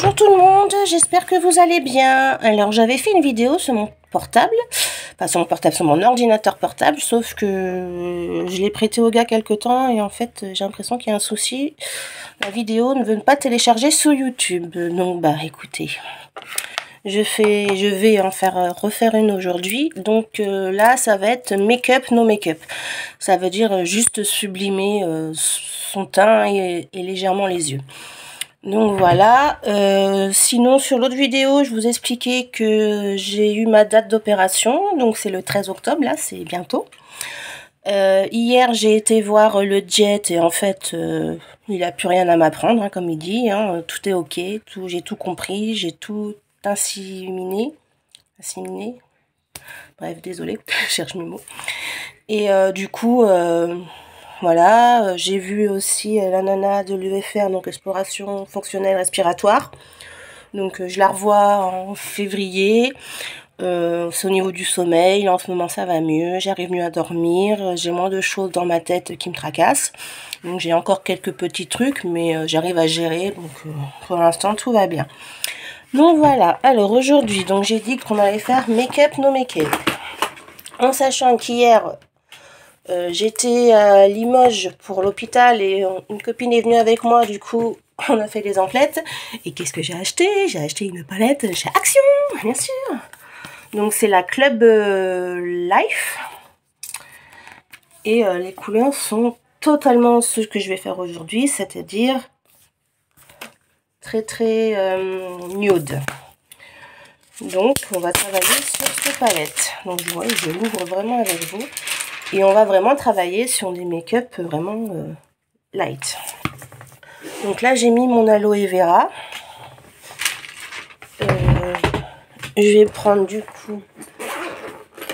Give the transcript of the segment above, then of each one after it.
Bonjour tout le monde, j'espère que vous allez bien. Alors j'avais fait une vidéo sur mon portable, enfin sur mon portable, sur mon ordinateur portable, sauf que je l'ai prêté au gars quelque temps et en fait j'ai l'impression qu'il y a un souci. La vidéo ne veut pas télécharger sur YouTube, donc bah écoutez, je vais en refaire une aujourd'hui. Donc là ça va être make-up, no make-up. Ça veut dire juste sublimer son teint et légèrement les yeux. Donc voilà, sinon sur l'autre vidéo je vous expliquais que j'ai eu ma date d'opération, donc c'est le 13 octobre, là c'est bientôt. Hier j'ai été voir le jet et en fait il n'a plus rien à m'apprendre, hein, comme il dit, hein, tout est ok, j'ai tout compris, j'ai tout assimilé, bref désolé, je cherche mes mots. Et du coup... voilà, j'ai vu aussi la nana de l'UFR, donc exploration fonctionnelle respiratoire. Donc je la revois en février. C'est au niveau du sommeil, en ce moment ça va mieux, j'arrive mieux à dormir, j'ai moins de choses dans ma tête qui me tracassent. Donc j'ai encore quelques petits trucs, mais j'arrive à gérer, donc pour l'instant tout va bien. Donc voilà, alors aujourd'hui, donc j'ai dit qu'on allait faire make-up, no make-up. En sachant qu'hier... j'étais à Limoges pour l'hôpital et une copine est venue avec moi, du coup on a fait des emplettes. Et qu'est-ce que j'ai acheté? J'ai acheté une palette chez Action, bien sûr. Donc c'est la Club Life. Et les couleurs sont totalement ce que je vais faire aujourd'hui, c'est-à-dire très nude. Donc on va travailler sur cette palette. Donc vous voyez, je l'ouvre vraiment avec vous. Et on va vraiment travailler sur des make-up vraiment light. Donc là, j'ai mis mon aloe vera. Je vais prendre du coup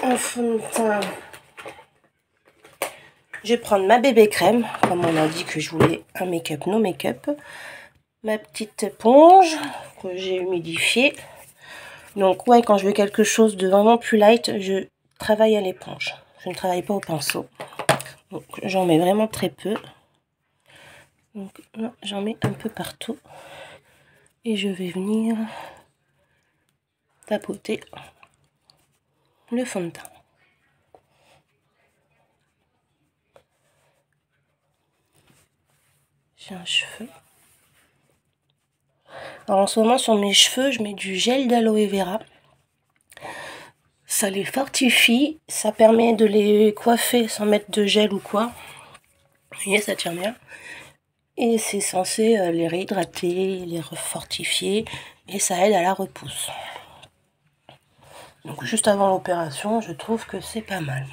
un fond de teint. Je vais prendre ma bébé crème, comme on a dit que je voulais un make-up, no make-up. Ma petite éponge que j'ai humidifiée. Donc ouais, quand je veux quelque chose de vraiment plus light, je travaille à l'éponge. Je ne travaille pas au pinceau. Donc j'en mets vraiment très peu. Donc là, j'en mets un peu partout. Et je vais venir tapoter le fond de teint. J'ai un cheveu. Alors en ce moment sur mes cheveux, je mets du gel d'aloe vera. Ça les fortifie, ça permet de les coiffer sans mettre de gel ou quoi. Vous voyez, ça tient bien. Et c'est censé les réhydrater, les refortifier et ça aide à la repousse. Donc juste avant l'opération, je trouve que c'est pas mal.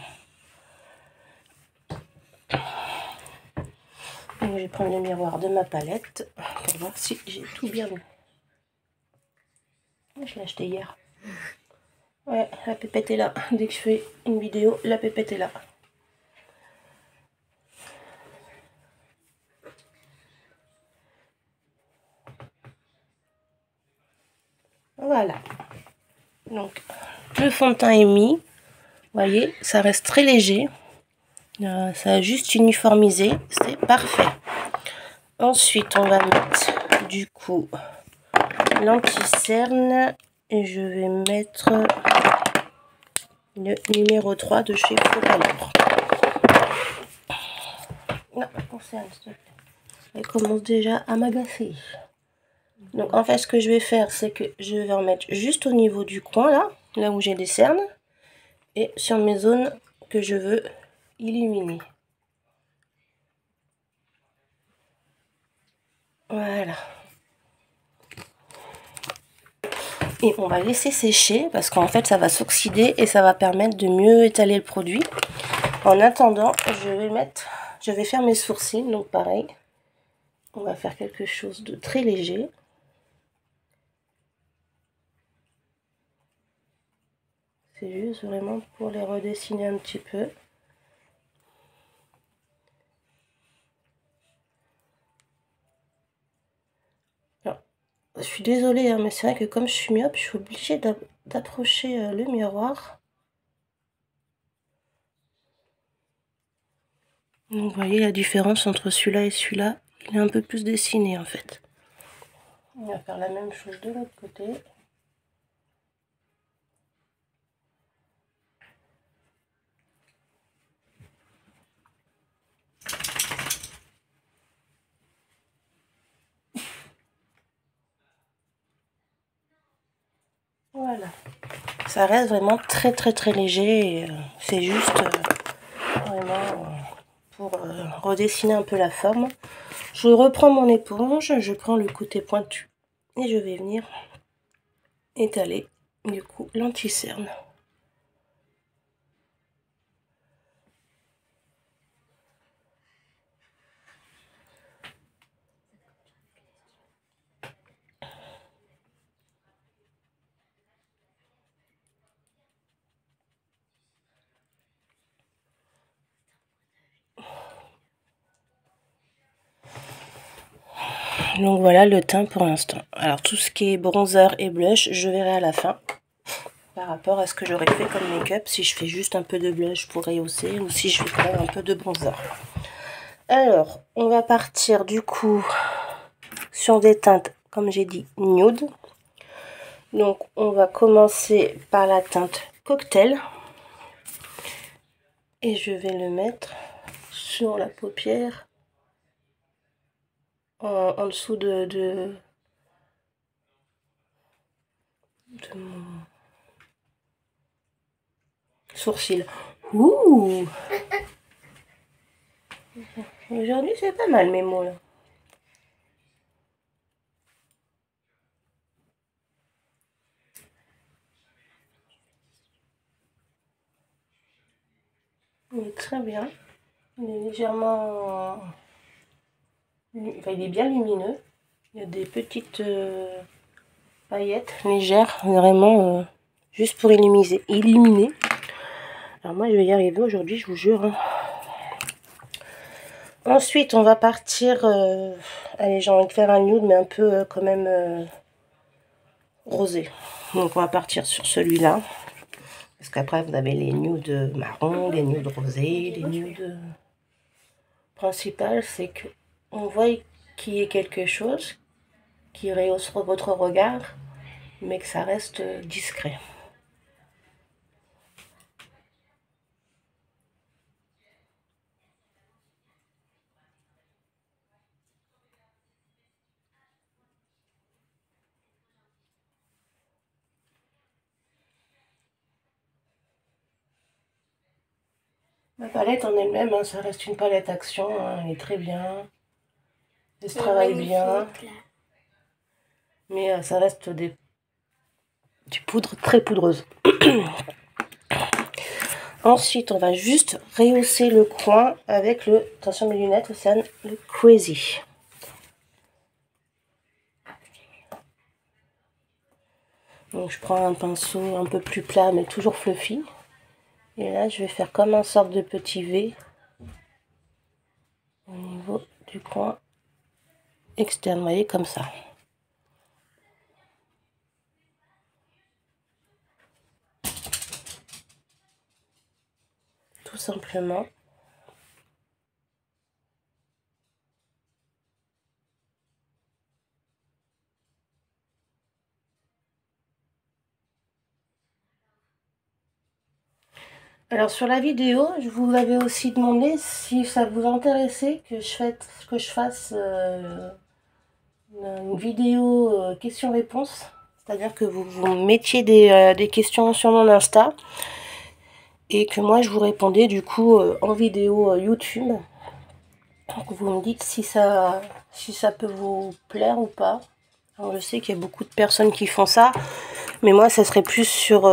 Donc, je vais prendre le miroir de ma palette pour voir si j'ai tout bien mis. Je l'ai acheté hier. Ouais, la pépette est là. Dès que je fais une vidéo, la pépette est là. Voilà. Donc, le fond de teint est mis. Vous voyez, ça reste très léger. Ça a juste uniformisé. C'est parfait. Ensuite, on va mettre du coup l'anti-cerne. Et je vais mettre le numéro 3 de chez Focalure. Non, concerne, s'il te plaît. Elle commence déjà à m'agacer. Donc en fait ce que je vais faire, c'est que je vais en mettre juste au niveau du coin là où j'ai des cernes. Et sur mes zones que je veux illuminer. Voilà. Et on va laisser sécher parce qu'en fait ça va s'oxyder et ça va permettre de mieux étaler le produit. En attendant, je vais faire mes sourcils, donc pareil. On va faire quelque chose de très léger. C'est juste vraiment pour les redessiner un petit peu. Alors, je suis désolée, hein, mais c'est vrai que comme je suis myope, je suis obligée d'approcher le miroir. Donc vous voyez la différence entre celui-là et celui-là. Il est un peu plus dessiné en fait. On va faire la même chose de l'autre côté. Voilà. Ça reste vraiment très léger. C'est juste vraiment pour redessiner un peu la forme. Je reprends mon éponge, je prends le côté pointu et je vais venir étaler du coup l'anti-cerne. Donc voilà le teint pour l'instant. Alors tout ce qui est bronzer et blush, je verrai à la fin par rapport à ce que j'aurais fait comme make-up, si je fais juste un peu de blush pour rehausser ou si je fais un peu de bronzer. Alors on va partir du coup sur des teintes comme j'ai dit nude. Donc on va commencer par la teinte cocktail et je vais le mettre sur la paupière en dessous de mon sourcil. Ouh, aujourd'hui c'est pas mal mes mots là. Il est très bien. Il est légèrement... Enfin, il est bien lumineux. Il y a des petites paillettes légères, vraiment juste pour illuminer. Alors moi je vais y arriver aujourd'hui, je vous jure. Hein. Ensuite on va partir... allez, j'ai envie de faire un nude mais un peu quand même rosé. Donc on va partir sur celui-là. Parce qu'après vous avez les nudes marron, les nudes rosés, les nudes... Principal, c'est que on voit qu'il y ait quelque chose qui rehausse votre regard, mais que ça reste discret. La palette en elle-même, hein, ça reste une palette action, hein, elle est très bien, elle se travaille bien, mais ça reste des poudres très poudreuses. Ensuite, on va juste rehausser le coin avec le, attention mes lunettes, Océane, le Crazy. Donc je prends un pinceau un peu plus plat, mais toujours fluffy. Et là, je vais faire comme une sorte de petit V au niveau du coin externe, vous voyez, comme ça. Tout simplement. Alors sur la vidéo, je vous avais aussi demandé si ça vous intéressait que je fasse une vidéo questions-réponses. C'est-à-dire que vous mettiez des questions sur mon Insta et que moi je vous répondais du coup en vidéo YouTube. Donc vous me dites si ça peut vous plaire ou pas. Alors, je sais qu'il y a beaucoup de personnes qui font ça, mais moi ça serait plus sur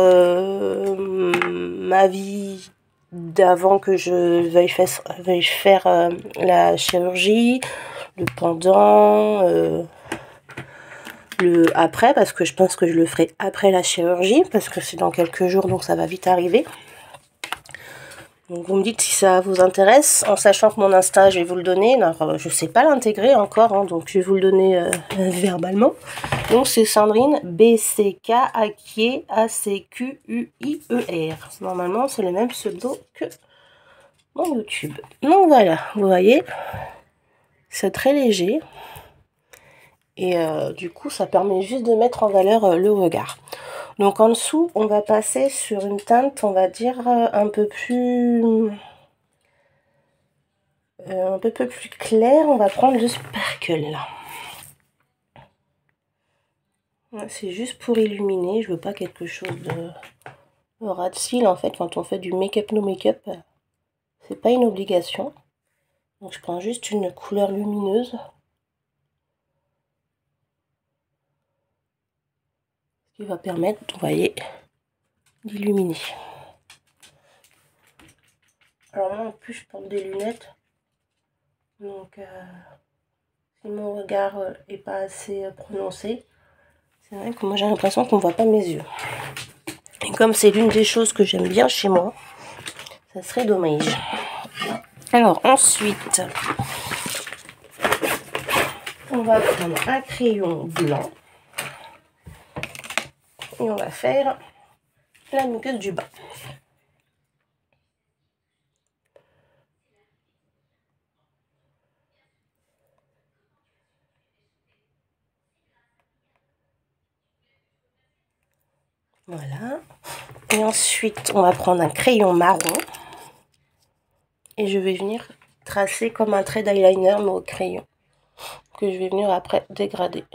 ma vie d'avant que je veuille faire la chirurgie, le pendant, le après, parce que je pense que je le ferai après la chirurgie, parce que c'est dans quelques jours, donc ça va vite arriver. Donc vous me dites si ça vous intéresse, en sachant que mon Insta, je vais vous le donner. Alors, je ne sais pas l'intégrer encore, hein, donc je vais vous le donner verbalement. Donc c'est Sandrine BCK ACQUIER. Normalement, c'est le même pseudo que mon YouTube. Donc voilà, vous voyez, c'est très léger. Et du coup, ça permet juste de mettre en valeur le regard. Donc en dessous, on va passer sur une teinte, on va dire, un peu plus claire. On va prendre le Sparkle là. C'est juste pour illuminer, je veux pas quelque chose de ras de cils. En fait, quand on fait du make-up no make-up, c'est pas une obligation. Donc je prends juste une couleur lumineuse. Ce qui va permettre, vous voyez, d'illuminer. Alors moi en plus je porte des lunettes. Donc si mon regard est pas assez prononcé, c'est vrai que moi j'ai l'impression qu'on voit pas mes yeux. Et comme c'est l'une des choses que j'aime bien chez moi, ça serait dommage. Alors ensuite, on va prendre un crayon blanc et on va faire la muqueuse du bas. Voilà. Et ensuite, on va prendre un crayon marron et je vais venir tracer comme un trait d'eyeliner mais au crayon que je vais venir après dégrader.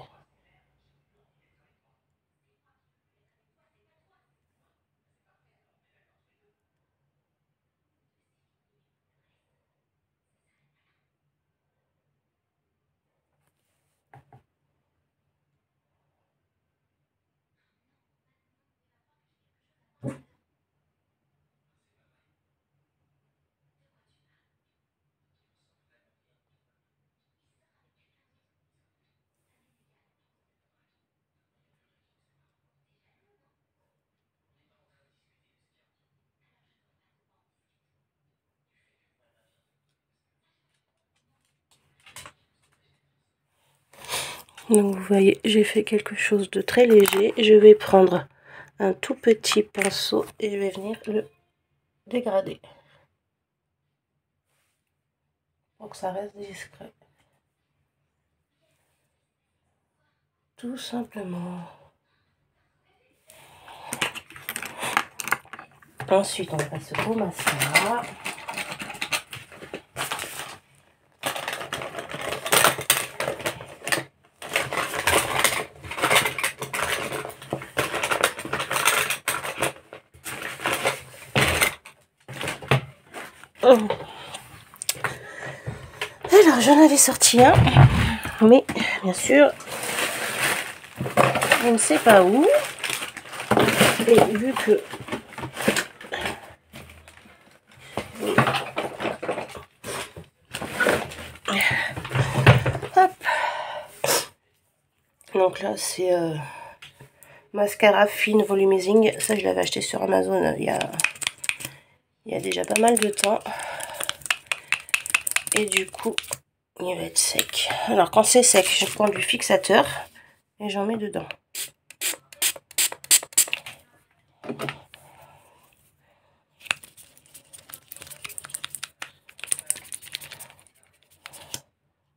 Donc vous voyez, j'ai fait quelque chose de très léger. Je vais prendre un tout petit pinceau et je vais venir le dégrader pour que ça reste discret. Tout simplement. Ensuite, on passe au mascara. Alors, j'en avais sorti un, mais bien sûr, je ne sais pas où. Et vu que hop. Donc là, c'est mascara fine volumizing. Ça, je l'avais acheté sur Amazon il y a déjà pas mal de temps. Et du coup, il va être sec. Alors, quand c'est sec, je prends du fixateur et j'en mets dedans.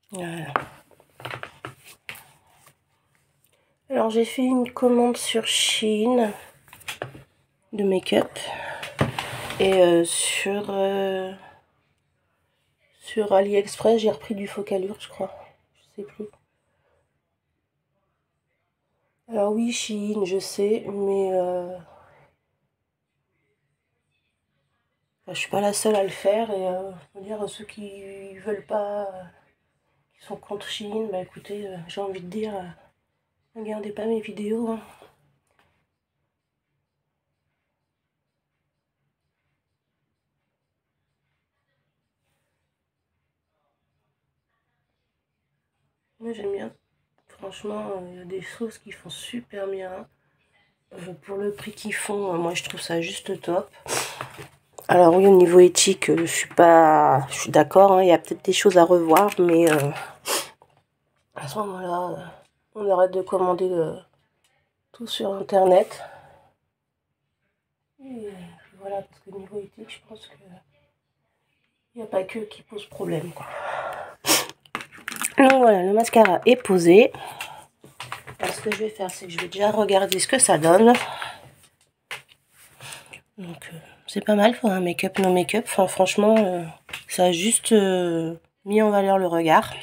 Voilà. Alors, j'ai fait une commande sur Shein de make-up et sur AliExpress, j'ai repris du Focallure, je crois. Je sais plus. Alors oui, Shein, je sais, mais je suis pas la seule à le faire. Et faut dire, ceux qui veulent pas, qui sont contre Shein, bah écoutez, j'ai envie de dire, regardez pas mes vidéos. Hein. Moi j'aime bien. Franchement, il y a des choses qui font super bien. Pour le prix qu'ils font, moi je trouve ça juste top. Alors oui, au niveau éthique, je suis d'accord, hein, il y a peut-être des choses à revoir, mais à ce moment-là, on arrête de commander tout sur internet. Et voilà, parce que niveau éthique, je pense que il n'y a pas que qui pose problème, quoi. Donc voilà, le mascara est posé. Alors, ce que je vais faire, c'est que je vais déjà regarder ce que ça donne. Donc c'est pas mal pour un make-up no make-up. Enfin, franchement, ça a juste mis en valeur le regard.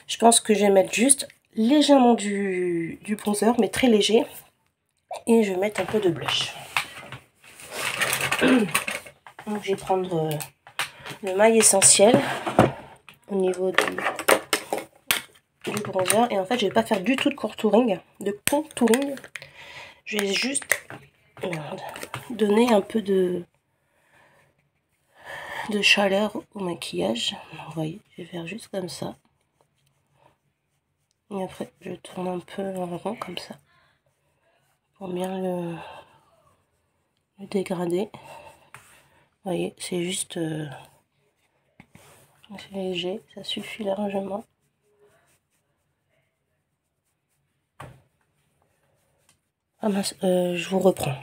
Je pense que je vais mettre juste légèrement du bronzer, mais très léger. Et je vais mettre un peu de blush. Donc je vais prendre le maille essentiel au niveau du bronzer. Et en fait, je vais pas faire du tout de contouring. Je vais juste donner un peu de chaleur au maquillage. Vous voyez, je vais faire juste comme ça. Et après, je tourne un peu en rond comme ça. Pour bien le dégrader. Vous voyez, c'est juste c'est léger, ça suffit largement. Ah mince, je vous reprends.